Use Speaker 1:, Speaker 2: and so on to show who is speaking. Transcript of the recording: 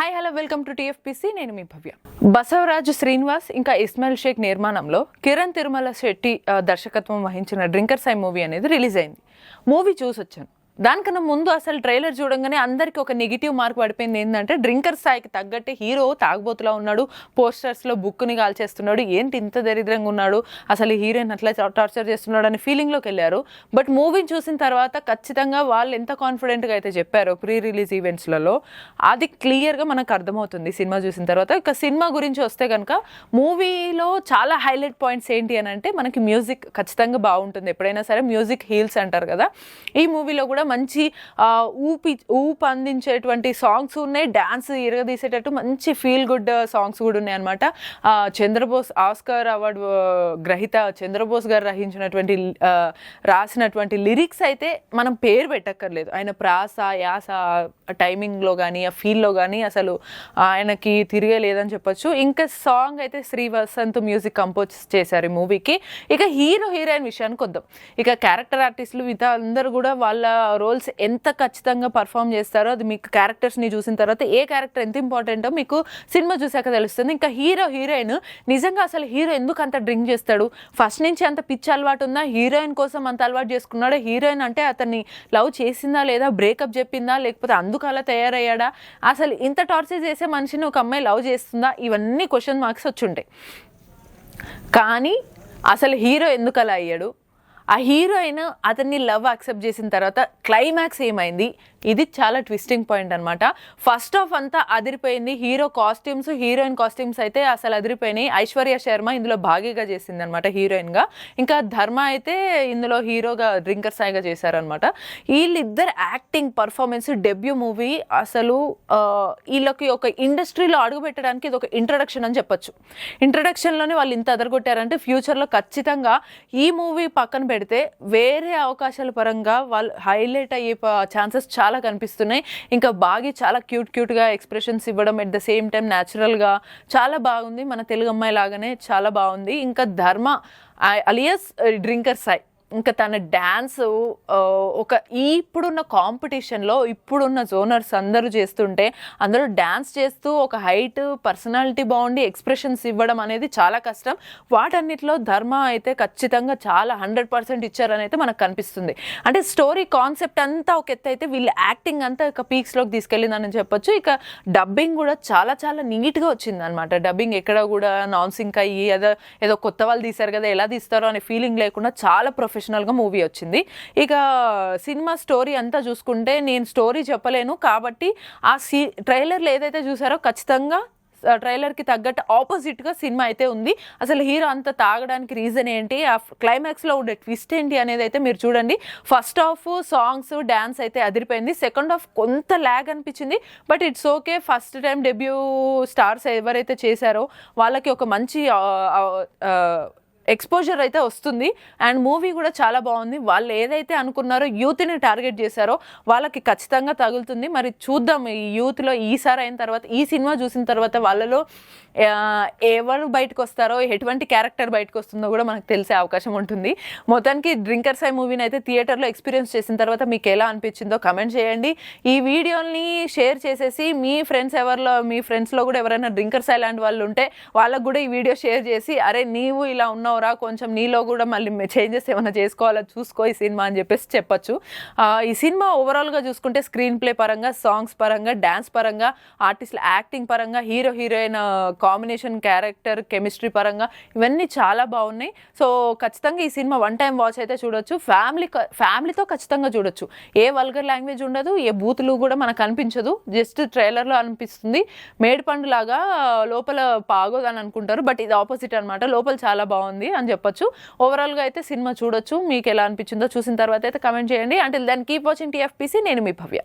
Speaker 1: Hi hello welcome to TFPC. నేను మీ భవ్య. బసవరాజు శ్రీనివాస్ ఇంకా ఇస్మాయిల్ షేక్ నిర్మాణంలో కిరణ్ తిరుమల శెట్టి దర్శకత్వం వహించిన డ్రింకర్ సై మూవీ అనేది రిలీజ్ అయింది. మూవీ చూసొచ్చాను. దానికన్నా ముందు అసలు ట్రైలర్ చూడంగానే అందరికీ ఒక నెగిటివ్ మార్క్ పడిపోయింది. ఏంటంటే డ్రింకర్ స్థాయికి తగ్గట్టే హీరో తాగుబోతులా ఉన్నాడు, పోస్టర్స్లో బుక్ని కాల్చేస్తున్నాడు, ఏంటి ఇంత దరిద్రంగా ఉన్నాడు, అసలు హీరోయిన్ అట్లా టార్చర్ చేస్తున్నాడు అనే ఫీలింగ్లోకి వెళ్ళారు. బట్ మూవీని చూసిన తర్వాత ఖచ్చితంగా వాళ్ళు ఎంత కాన్ఫిడెంట్గా అయితే చెప్పారో ప్రీ రిలీజ్ ఈవెంట్స్లలో, అది క్లియర్గా మనకు అర్థమవుతుంది సినిమా చూసిన తర్వాత. ఇక సినిమా గురించి వస్తే కనుక మూవీలో చాలా హైలైట్ పాయింట్స్ ఏంటి అని అంటే మనకి మ్యూజిక్ ఖచ్చితంగా బాగుంటుంది. ఎప్పుడైనా సరే మ్యూజిక్ హీల్స్ అంటారు కదా. ఈ మూవీలో కూడా మంచి ఊపు అందించేటువంటి సాంగ్స్ ఉన్నాయి, డ్యాన్స్ ఇరగదీసేటట్టు మంచి ఫీల్ గుడ్ సాంగ్స్ కూడా ఉన్నాయి అనమాట. చంద్రబోస్ ఆస్కార్ అవార్డు గ్రహీత చంద్రబోస్ గారు రాసినటువంటి లిరిక్స్ అయితే మనం పేరు పెట్టక్కర్లేదు. ఆయన ప్రాస యాస టైమింగ్లో కానీ ఆ ఫీల్లో కానీ అసలు ఆయనకి తిరిగే లేదని చెప్పొచ్చు. ఇంకా సాంగ్ అయితే శ్రీ వసంత్ మ్యూజిక్ కంపోజ్ చేశారు ఈ మూవీకి. ఇక హీరోయిన్ విషయానికి వద్దాం. ఇక క్యారెక్టర్ ఆర్టిస్టులు మిగతా అందరూ కూడా వాళ్ళ రోల్స్ ఎంత ఖచ్చితంగా పర్ఫామ్ చేస్తారో అది మీకు క్యారెక్టర్స్ని చూసిన తర్వాత ఏ క్యారెక్టర్ ఎంత ఇంపార్టెంటో మీకు సినిమా చూసాక తెలుస్తుంది. ఇంకా హీరోయిన్ నిజంగా అసలు హీరో ఎందుకు అంత డ్రింక్ చేస్తాడు, ఫస్ట్ నుంచి అంత పిచ్చి అలవాటు ఉందా, హీరోయిన్ కోసం అంత అలవాటు చేసుకున్నాడా, హీరోయిన్ అంటే అతన్ని లవ్ చేసిందా లేదా, బ్రేకప్ చెప్పిందా, లేకపోతే అందుకు అలా తయారయ్యాడా, అసలు ఇంత టార్చర్ చేసే మనిషిని ఒక అమ్మాయి లవ్ చేస్తుందా, ఇవన్నీ క్వశ్చన్ మార్క్స్ వచ్చి ఉంటాయి. కానీ అసలు హీరో ఎందుకు అలా అయ్యాడు, ఆ హీరోయిన్ అతన్ని లవ్ యాక్సెప్ట్ చేసిన తర్వాత క్లైమాక్స్ ఏమైంది, ఇది చాలా ట్విస్టింగ్ పాయింట్ అనమాట. ఫస్ట్ హాఫ్ అంతా అదిరిపోయింది. హీరో కాస్ట్యూమ్స్ హీరోయిన్ కాస్ట్యూమ్స్ అయితే అసలు అదిరిపోయినాయి. ఐశ్వర్య శర్మ ఇందులో భాగీగా చేసింది అనమాట హీరోయిన్గా. ఇంకా ధర్మ అయితే ఇందులో హీరోగా డ్రింకర్ సాయిగా చేశారనమాట. వీళ్ళిద్దరు యాక్టింగ్ పర్ఫార్మెన్స్ డెబ్యూ మూవీ అసలు వీళ్ళకి ఒక ఇండస్ట్రీలో అడుగుపెట్టడానికి ఇది ఒక ఇంట్రడక్షన్ అని చెప్పొచ్చు. ఇంట్రడక్షన్లోనే వాళ్ళు ఇంత అదరగొట్టారంటే ఫ్యూచర్లో ఖచ్చితంగా ఈ మూవీ పక్కన పెడితే వేరే అవకాశాల పరంగా వాళ్ళు హైలైట్ అయ్యే ఛాన్సెస్ చాలా కనిపిస్తున్నాయి. ఇంకా బాగా చాలా క్యూట్గా ఎక్స్ప్రెషన్స్ ఇవ్వడం, ఎట్ ద సేమ్ టైం న్యాచురల్గా చాలా బాగుంది. మన తెలుగు అమ్మాయి లాగానే చాలా బాగుంది. ఇంకా ధర్మ అలియస్ డ్రింకర్ సాయి, ఇంకా తన డ్యాన్స్ ఒక ఇప్పుడున్న కాంపిటీషన్లో ఇప్పుడున్న జోనర్స్ అందరూ చేస్తుంటే అందరూ డ్యాన్స్ చేస్తూ ఒక హైట్ పర్సనాలిటీ బాగుండి ఎక్స్ప్రెషన్స్ ఇవ్వడం అనేది చాలా కష్టం. వాటన్నిటిలో ధర్మ అయితే ఖచ్చితంగా చాలా 100% ఇచ్చారని అయితే మనకు కనిపిస్తుంది. అంటే స్టోరీ కాన్సెప్ట్ అంతా ఒక ఎత్తు అయితే వీళ్ళ యాక్టింగ్ అంతా ఒక పీక్స్లోకి తీసుకెళ్ళిందని చెప్పొచ్చు. ఇక డబ్బింగ్ కూడా చాలా చాలా నీట్గా వచ్చింది అనమాట. డబ్బింగ్ ఎక్కడ కూడా నాన్ సింక్ అయ్యి ఏదో కొత్త వాళ్ళు తీశారు కదా ఎలా తీస్తారో అనే ఫీలింగ్ లేకుండా చాలా ప్రొఫెషనల్గా మూవీ వచ్చింది. ఇక సినిమా స్టోరీ అంతా చూసుకుంటే నేను స్టోరీ చెప్పలేను కాబట్టి ఆ ట్రైలర్లో ఏదైతే చూసారో ఖచ్చితంగా ట్రైలర్కి తగ్గట్టు ఆపోజిట్గా సినిమా అయితే ఉంది. అసలు హీరో అంత తాగడానికి రీజన్ ఏంటి, ఆ క్లైమాక్స్లో ఉండే ట్విస్ట్ ఏంటి అనేది అయితే మీరు చూడండి. ఫస్ట్ హాఫ్ సాంగ్స్ డ్యాన్స్ అయితే అదిరిపోయింది. సెకండ్ హాఫ్ కొంత ల్యాగ్ అనిపించింది, but it's okay. First time debut stars ఎవరైతే చేశారో వాళ్ళకి ఒక మంచి ఎక్స్పోజర్ అయితే వస్తుంది. అండ్ మూవీ కూడా చాలా బాగుంది. వాళ్ళు ఏదైతే అనుకున్నారో యూత్ని టార్గెట్ చేశారో వాళ్ళకి ఖచ్చితంగా తగులుతుంది. మరి చూద్దాం ఈ యూత్లో ఈసారి అయిన తర్వాత ఈ సినిమా చూసిన తర్వాత వాళ్ళలో ఎవరు బయటకు వస్తారో ఎటువంటి క్యారెక్టర్ బయటకు వస్తుందో కూడా మనకు తెలిసే అవకాశం ఉంటుంది. మొత్తానికి డ్రింకర్ సై మూవీని అయితే థియేటర్లో ఎక్స్పీరియన్స్ చేసిన తర్వాత మీకు ఎలా అనిపించిందో కమెంట్ చేయండి. ఈ వీడియోని షేర్ చేసేసి మీ ఫ్రెండ్స్లో కూడా ఎవరైనా డ్రింకర్ సై లాంటి వాళ్ళు ఉంటే వాళ్ళకు కూడా ఈ వీడియో షేర్ చేసి అరే నీవు ఇలా ఉన్నావురా, కొంచెం నీలో కూడా మళ్ళీ చేంజెస్ ఏమైనా చేసుకోవాలో చూసుకో ఈ సినిమా అని చెప్పచ్చు. ఈ సినిమా ఓవరాల్గా చూసుకుంటే స్క్రీన్ ప్లే పరంగా, సాంగ్స్ పరంగా, డ్యాన్స్ పరంగా, ఆర్టిస్టుల యాక్టింగ్ పరంగా, హీరోయిన్ కాంబినేషన్, క్యారెక్టర్ కెమిస్ట్రీ పరంగా ఇవన్నీ చాలా బాగున్నాయి. సో ఖచ్చితంగా ఈ సినిమా వన్ టైం వాచ్ అయితే చూడొచ్చు. ఫ్యామిలీతో ఖచ్చితంగా చూడొచ్చు. ఏ వల్గర్ లాంగ్వేజ్ ఉండదు, ఏ బూతులు కూడా మనకు అనిపించదు. జస్ట్ ట్రైలర్లో అనిపిస్తుంది మేడిపండు లాగా లోపల పాగోదని అనుకుంటారు, బట్ ఇది ఆపోజిట్ అనమాట. లోపల చాలా బాగుంది అని చెప్పొచ్చు. ఓవరాల్గా అయితే సినిమా చూడొచ్చు. మీకు ఎలా అనిపించిందో చూసిన తర్వాత అయితే కమెంట్ చేయండి. Until then keep watching TFPC. నేను మీ భవ్య.